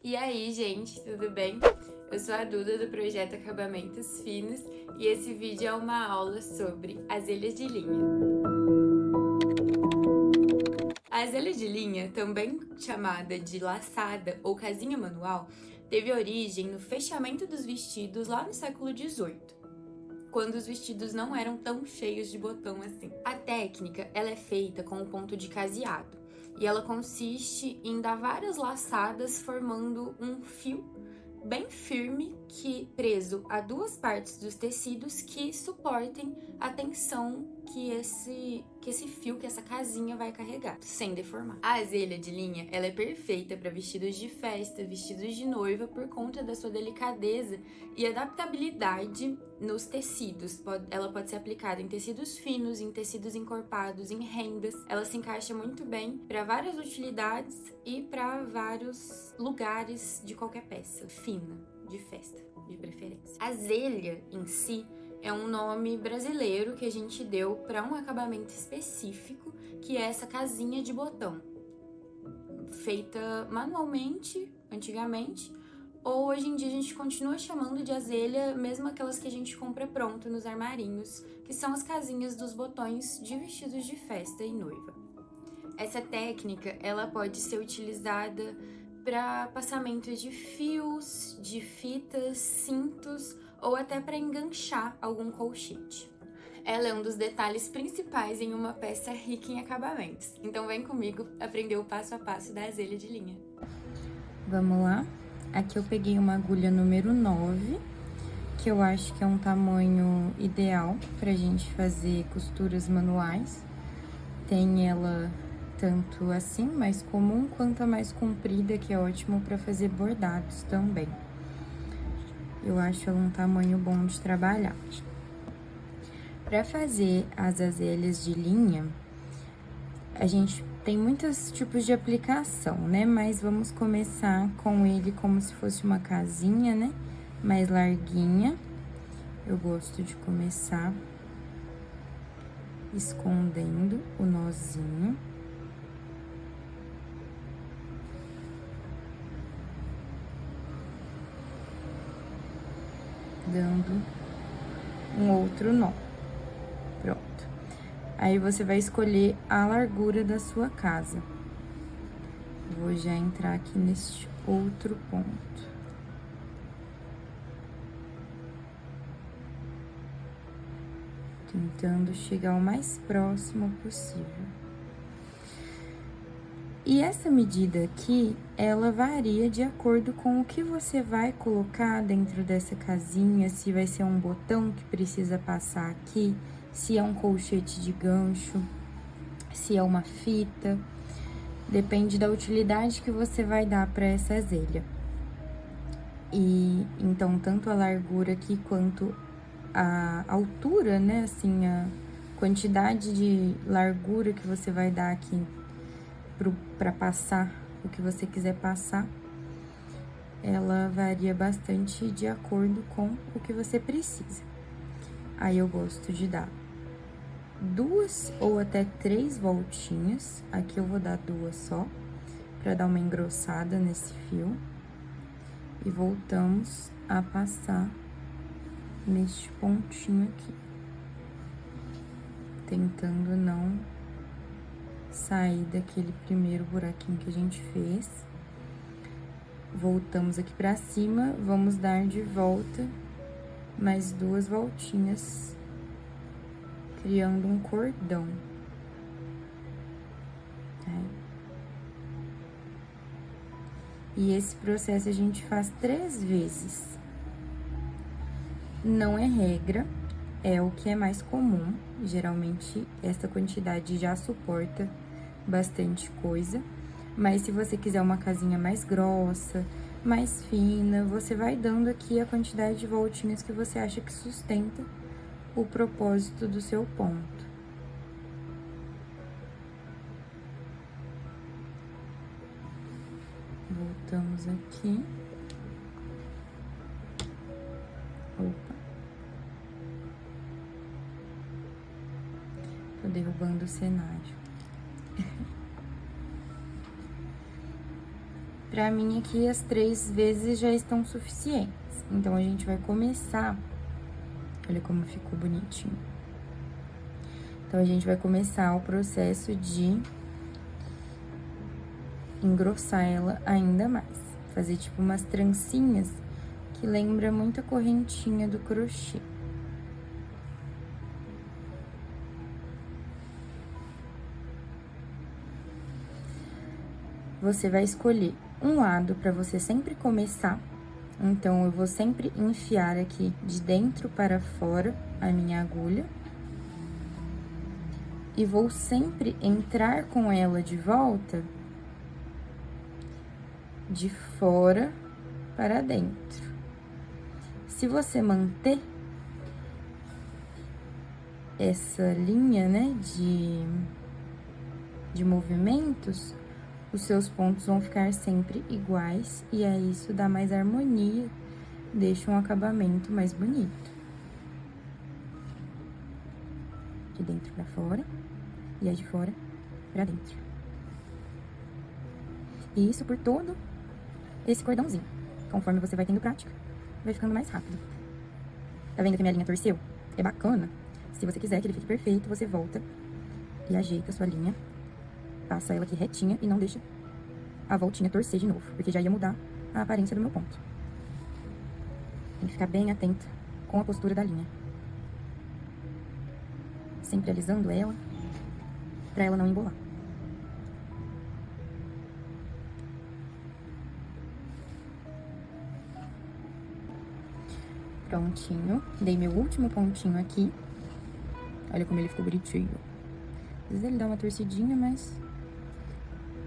E aí, gente, tudo bem? Eu sou a Duda do projeto Acabamentos Finos e esse vídeo é uma aula sobre azelha de linha. A azelha de linha, também chamada de laçada ou casinha manual, teve origem no fechamento dos vestidos lá no século XVIII, quando os vestidos não eram tão cheios de botão assim. A técnica, ela é feita com o ponto de caseado e ela consiste em dar várias laçadas formando um fio bem firme preso a duas partes dos tecidos que suportem a tensão que esse fio, que essa casinha vai carregar, sem deformar. A azelha de linha, ela é perfeita para vestidos de festa, vestidos de noiva, por conta da sua delicadeza e adaptabilidade nos tecidos. Ela pode ser aplicada em tecidos finos, em tecidos encorpados, em rendas. Ela se encaixa muito bem para várias utilidades e para vários lugares de qualquer peça fina, de festa, de preferência. A azelha em si é um nome brasileiro que a gente deu para um acabamento específico, que é essa casinha de botão, feita manualmente, antigamente, ou hoje em dia a gente continua chamando de azelha, mesmo aquelas que a gente compra pronto nos armarinhos, que são as casinhas dos botões de vestidos de festa e noiva. Essa técnica, ela pode ser utilizada para passamento de fios, de fitas, cintos ou até para enganchar algum colchete. Ela é um dos detalhes principais em uma peça rica em acabamentos. Então vem comigo aprender o passo a passo da azelha de linha. Vamos lá? Aqui eu peguei uma agulha número 9, que eu acho que é um tamanho ideal pra gente fazer costuras manuais. Tem ela tanto assim, mais comum, quanto a mais comprida, que é ótimo pra fazer bordados também. Eu acho ela um tamanho bom de trabalhar. Pra fazer as azelhas de linha, a gente tem muitos tipos de aplicação, né? Mas vamos começar com ele como se fosse uma casinha, né? Mais larguinha. Eu gosto de começar escondendo o nozinho. Dando um outro nó. Pronto. Aí você vai escolher a largura da sua casa. Vou já entrar aqui neste outro ponto. Tentando chegar o mais próximo possível. E essa medida aqui, ela varia de acordo com o que você vai colocar dentro dessa casinha, se vai ser um botão que precisa passar aqui, se é um colchete de gancho, se é uma fita. Depende da utilidade que você vai dar para essa azelha. E então, tanto a largura aqui quanto a altura, né, assim, a quantidade de largura que você vai dar aqui para passar o que você quiser passar, ela varia bastante de acordo com o que você precisa. Aí eu gosto de dar 2 ou até 3 voltinhas. Aqui eu vou dar 2 só, para dar uma engrossada nesse fio. E voltamos a passar neste pontinho aqui, tentando não sair daquele primeiro buraquinho que a gente fez. Voltamos aqui pra cima, vamos dar de volta mais 2 voltinhas, criando um cordão. E esse processo a gente faz 3 vezes. Não é regra, é o que é mais comum. Geralmente, essa quantidade já suporta bastante coisa. Mas se você quiser uma casinha mais grossa, mais fina, você vai dando aqui a quantidade de voltinhas que você acha que sustenta o propósito do seu ponto. Voltamos aqui. Opa. Tô derrubando o cenário. Pra mim aqui, as 3 vezes já estão suficientes. Então, a gente vai começar... Olha como ficou bonitinho. Então, a gente vai começar o processo de engrossar ela ainda mais. Fazer, tipo, umas trancinhas que lembra muito a correntinha do crochê. Você vai escolher um lado pra você sempre começar. Então, eu vou sempre enfiar aqui de dentro para fora a minha agulha. E vou sempre entrar com ela de volta de fora para dentro. Se você manter essa linha, né, de movimentos, os seus pontos vão ficar sempre iguais, e aí isso dá mais harmonia, deixa um acabamento mais bonito. De dentro pra fora, e aí de fora pra dentro. E isso por todo esse cordãozinho. Conforme você vai tendo prática, vai ficando mais rápido. Tá vendo que minha linha torceu? É bacana. Se você quiser que ele fique perfeito, você volta e ajeita a sua linha. Passa ela aqui retinha e não deixa a voltinha torcer de novo, porque já ia mudar a aparência do meu ponto. Tem que ficar bem atenta com a postura da linha. Sempre alisando ela, pra ela não embolar. Prontinho. Dei meu último pontinho aqui. Olha como ele ficou bonitinho. Às vezes ele dá uma torcidinha, mas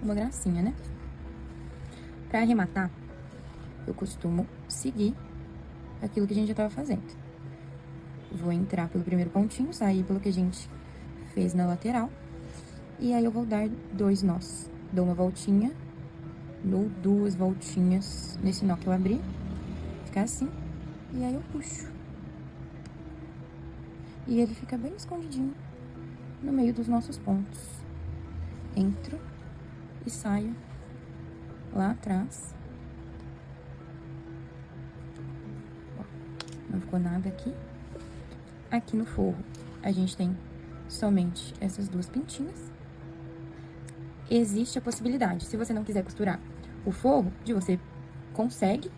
uma gracinha, né? Pra arrematar, eu costumo seguir aquilo que a gente já tava fazendo. Vou entrar pelo primeiro pontinho, sair pelo que a gente fez na lateral. E aí eu vou dar 2 nós. Dou uma voltinha, dou 2 voltinhas nesse nó que eu abri. Fica assim. E aí eu puxo. E ele fica bem escondidinho no meio dos nossos pontos. Entro e saio lá atrás. Ó, não ficou nada aqui. Aqui no forro, a gente tem somente essas 2 pintinhas. Existe a possibilidade, se você não quiser costurar o forro, de você consegue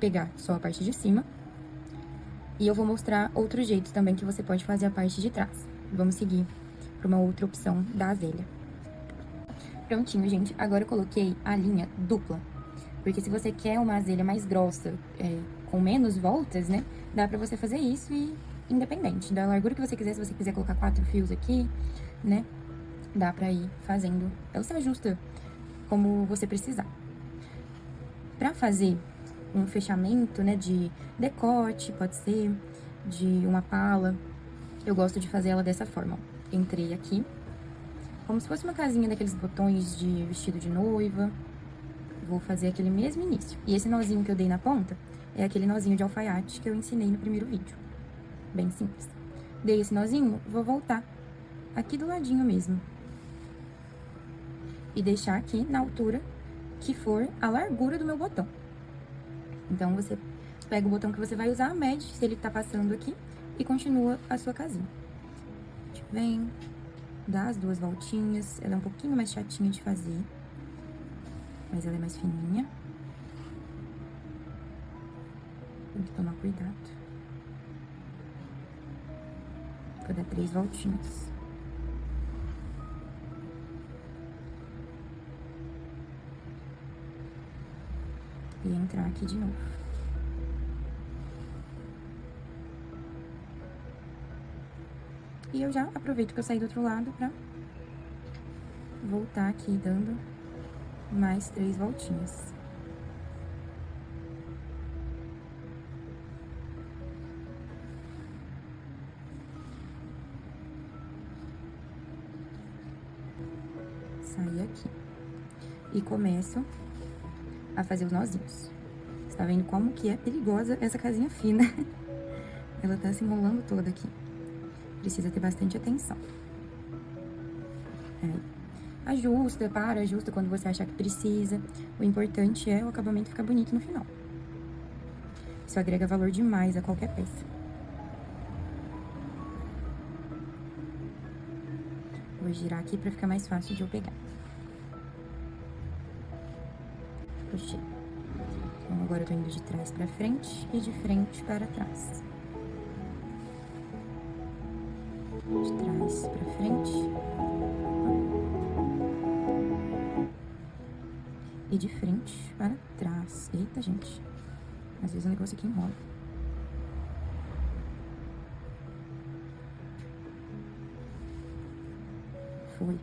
pegar só a parte de cima. E eu vou mostrar outros jeitos também que você pode fazer a parte de trás. Vamos seguir para uma outra opção da azelha. Prontinho, gente. Agora eu coloquei a linha dupla. Porque se você quer uma azelha mais grossa, com menos voltas, né? Dá pra você fazer isso e independente da largura que você quiser. Se você quiser colocar 4 fios aqui, né? Dá pra ir fazendo. Ela se ajusta como você precisar. Pra fazer um fechamento, né, de decote, pode ser, de uma pala. Eu gosto de fazer ela dessa forma, ó. Entrei aqui, como se fosse uma casinha daqueles botões de vestido de noiva. Vou fazer aquele mesmo início. E esse nozinho que eu dei na ponta é aquele nozinho de alfaiate que eu ensinei no primeiro vídeo. Bem simples. Dei esse nozinho, vou voltar aqui do ladinho mesmo. E deixar aqui na altura que for a largura do meu botão. Então, você pega o botão que você vai usar, mede se ele tá passando aqui e continua a sua casinha. A gente vem, dá as 2 voltinhas. Ela é um pouquinho mais chatinha de fazer, mas ela é mais fininha. Tem que tomar cuidado. Vou dar 3 voltinhas. E entrar aqui de novo. E eu já aproveito que eu saí do outro lado pra voltar aqui dando mais 3 voltinhas. Saí aqui. E começo a fazer os nozinhos. Você tá vendo como que é perigosa essa casinha fina? Ela tá se enrolando toda aqui. Precisa ter bastante atenção. Aí. ajusta, ajusta quando você achar que precisa. O importante é o acabamento ficar bonito no final. Isso agrega valor demais a qualquer peça. Vou girar aqui pra ficar mais fácil de eu pegar. Puxei. Então, agora eu tô indo de trás pra frente e de frente para trás. De trás pra frente. E de frente para trás. Eita, gente. Às vezes o negócio aqui enrola. Foi.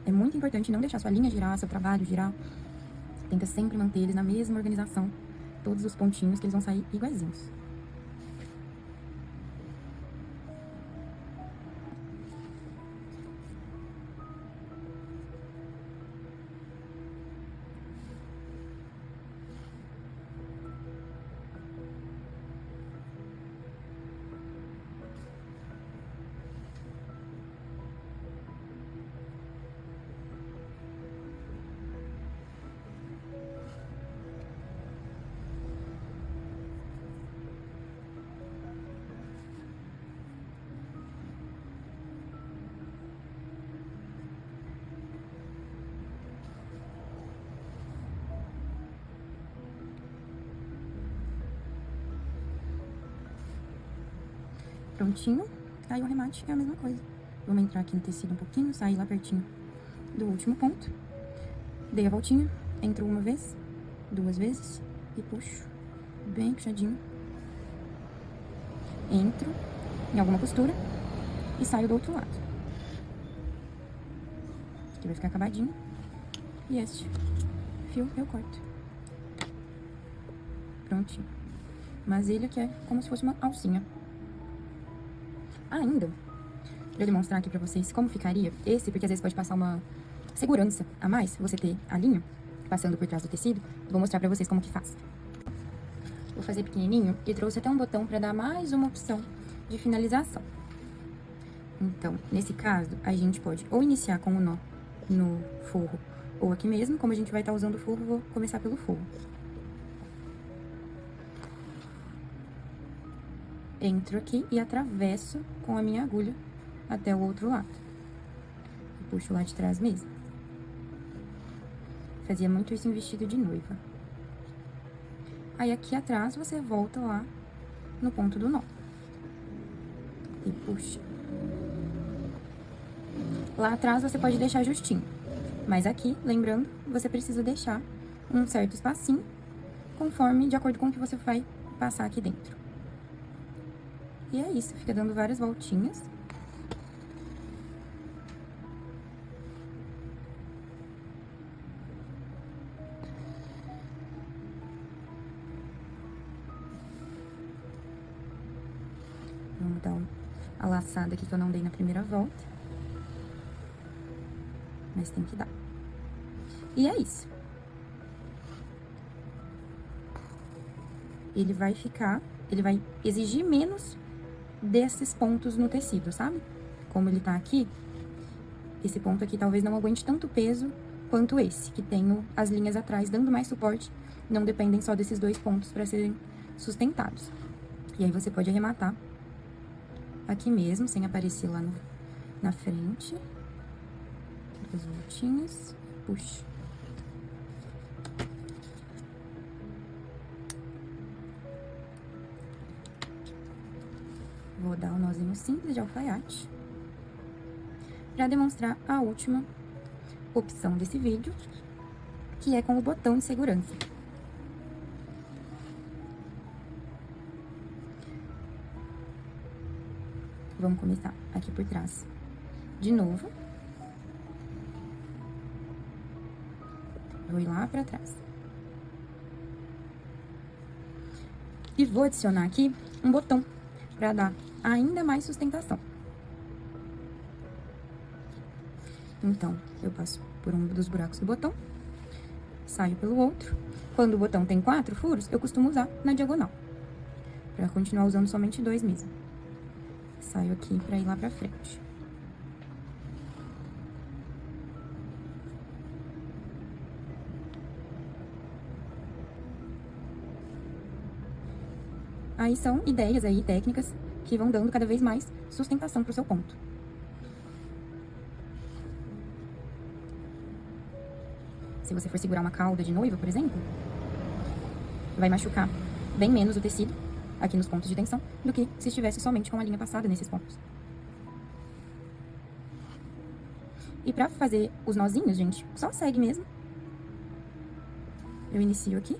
É muito importante não deixar sua linha girar, seu trabalho girar. Tenta sempre manter eles na mesma organização. Todos os pontinhos, que eles vão sair iguaizinhos. Prontinho. Aí o arremate é a mesma coisa. Vamos entrar aqui no tecido um pouquinho, sair lá pertinho do último ponto. Dei a voltinha, entro uma vez, 2 vezes e puxo bem puxadinho. Entro em alguma costura e saio do outro lado. Aqui vai ficar acabadinho. E este fio eu corto. Prontinho. Mas ele aqui é como se fosse uma alcinha. Ainda, pra eu demonstrar aqui pra vocês como ficaria esse, porque às vezes pode passar uma segurança a mais, você ter a linha passando por trás do tecido, vou mostrar pra vocês como que faz. Vou fazer pequenininho e trouxe até um botão pra dar mais uma opção de finalização. Então, nesse caso, a gente pode ou iniciar com o nó no forro, ou aqui mesmo, como a gente vai estar usando o forro, vou começar pelo forro. Entro aqui e atravesso com a minha agulha até o outro lado. E puxo lá de trás mesmo. Fazia muito isso em vestido de noiva. Aí aqui atrás você volta lá no ponto do nó. E puxa. Lá atrás você pode deixar justinho. Mas aqui, lembrando, você precisa deixar um certo espacinho, conforme, de acordo com o que você vai passar aqui dentro. E é isso, fica dando várias voltinhas. Vamos dar a laçada aqui que eu não dei na primeira volta. Mas tem que dar. E é isso. Ele vai exigir menos desses pontos no tecido, sabe? Como ele tá aqui, esse ponto aqui talvez não aguente tanto peso quanto esse, que tem as linhas atrás dando mais suporte, não dependem só desses 2 pontos para serem sustentados. E aí você pode arrematar aqui mesmo, sem aparecer lá na frente. 2 voltinhas, puxa. Vou dar um nozinho simples de alfaiate para demonstrar a última opção desse vídeo, que é com o botão de segurança. Vamos começar aqui por trás de novo. Vou ir lá para trás. E vou adicionar aqui um botão para dar ainda mais sustentação. Então, eu passo por um dos buracos do botão, saio pelo outro Quando o botão tem 4 furos, eu costumo usar na diagonal, pra continuar usando somente 2 mesmo. Saio aqui pra ir lá pra frente. Aí são ideias aí, técnicas, que vão dando cada vez mais sustentação pro seu ponto. Se você for segurar uma cauda de noiva, por exemplo, vai machucar bem menos o tecido aqui nos pontos de tensão do que se estivesse somente com a linha passada nesses pontos. E pra fazer os nozinhos, gente, só segue mesmo. Eu inicio aqui.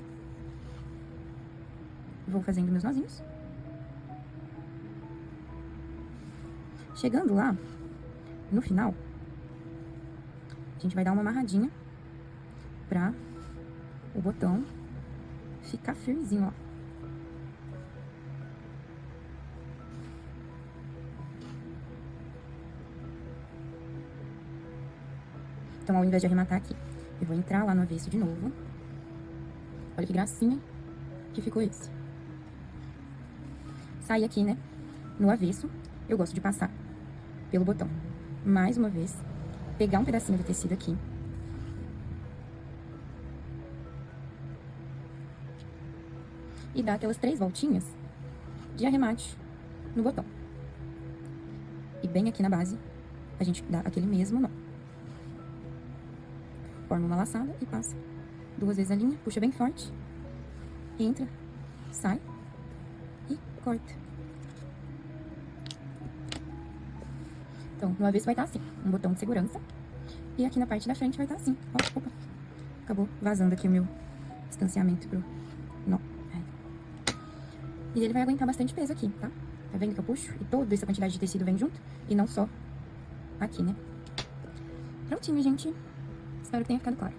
Vou fazendo meus nozinhos. Chegando lá, no final, a gente vai dar uma amarradinha pra o botão ficar firmezinho, ó. Então, ao invés de arrematar aqui, eu vou entrar lá no avesso de novo. Olha que gracinha que ficou esse. Sair aqui, né? No avesso, eu gosto de passar pelo botão. Mais uma vez, pegar um pedacinho do tecido aqui. E dar aquelas 3 voltinhas de arremate no botão. E bem aqui na base, a gente dá aquele mesmo nó. Forma uma laçada e passa 2 vezes a linha, puxa bem forte, entra, sai e corta. Então, no avesso vai estar assim, um botão de segurança. E aqui na parte da frente vai estar assim. Ó, opa, acabou vazando aqui o meu distanciamento pro nó. E ele vai aguentar bastante peso aqui, tá? Tá vendo que eu puxo? E toda essa quantidade de tecido vem junto. E não só aqui, né? Prontinho, gente. Espero que tenha ficado claro.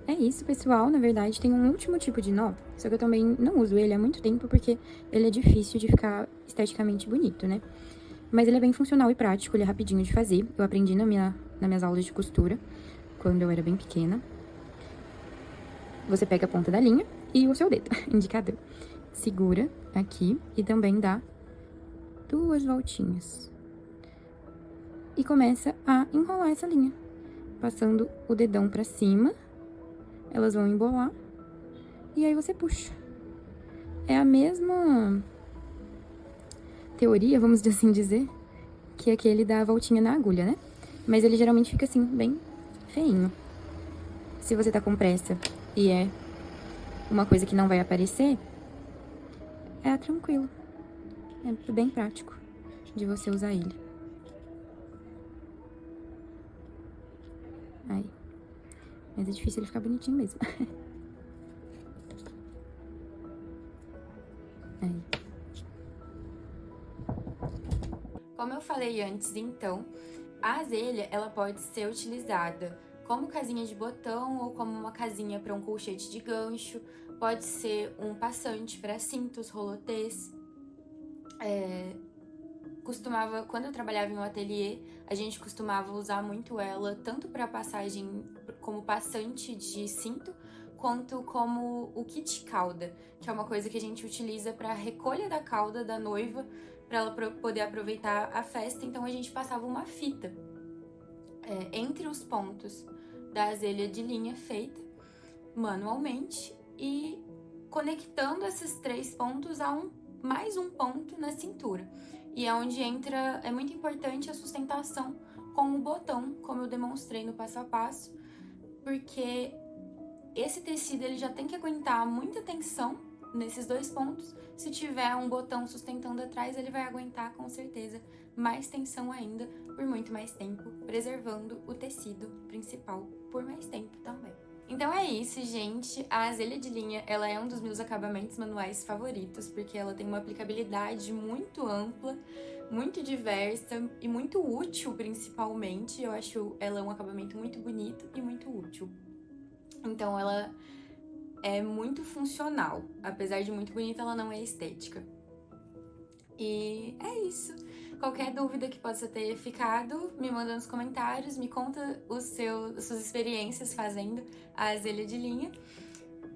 É isso, pessoal. Na verdade, tem um último tipo de nó, só que eu também não uso ele há muito tempo porque ele é difícil de ficar esteticamente bonito, né? Mas ele é bem funcional e prático, ele é rapidinho de fazer. Eu aprendi nas minhas aulas de costura, quando eu era bem pequena. Você pega a ponta da linha e o seu dedo, indicador. Segura aqui e também dá 2 voltinhas. E começa a enrolar essa linha, passando o dedão pra cima. Elas vão embolar e aí você puxa. É a mesma teoria, vamos assim dizer, que aquele da voltinha na agulha, né? Mas ele geralmente fica assim, bem feinho. Se você tá com pressa e é uma coisa que não vai aparecer, é tranquilo. É bem prático de você usar ele. Aí. Mas é difícil ele ficar bonitinho mesmo. Aí. Como eu falei antes, então, a azelha, ela pode ser utilizada como casinha de botão ou como uma casinha para um colchete de gancho. Pode ser um passante para cintos, rolotês. Quando eu trabalhava em um ateliê, a gente costumava usar muito ela, tanto para passagem como passante de cinto, quanto como o kit cauda, que é uma coisa que a gente utiliza para recolha da cauda da noiva, para ela poder aproveitar a festa. Então a gente passava uma fita entre os pontos da azelha de linha feita manualmente e conectando esses 3 pontos a mais um ponto na cintura. E é onde entra, é muito importante a sustentação com o botão, como eu demonstrei no passo a passo, porque esse tecido ele já tem que aguentar muita tensão nesses 2 pontos. Se tiver um botão sustentando atrás, ele vai aguentar com certeza mais tensão ainda por muito mais tempo, preservando o tecido principal por mais tempo também. Então é isso, gente. A azelha de linha, ela é um dos meus acabamentos manuais favoritos, porque ela tem uma aplicabilidade muito ampla, muito diversa e muito útil, principalmente. Eu acho ela um acabamento muito bonito e muito útil. Então ela é muito funcional. Apesar de muito bonita, ela não é estética. E é isso. Qualquer dúvida que possa ter ficado, me manda nos comentários, me conta as suas experiências fazendo a azelha de linha.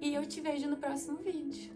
E eu te vejo no próximo vídeo.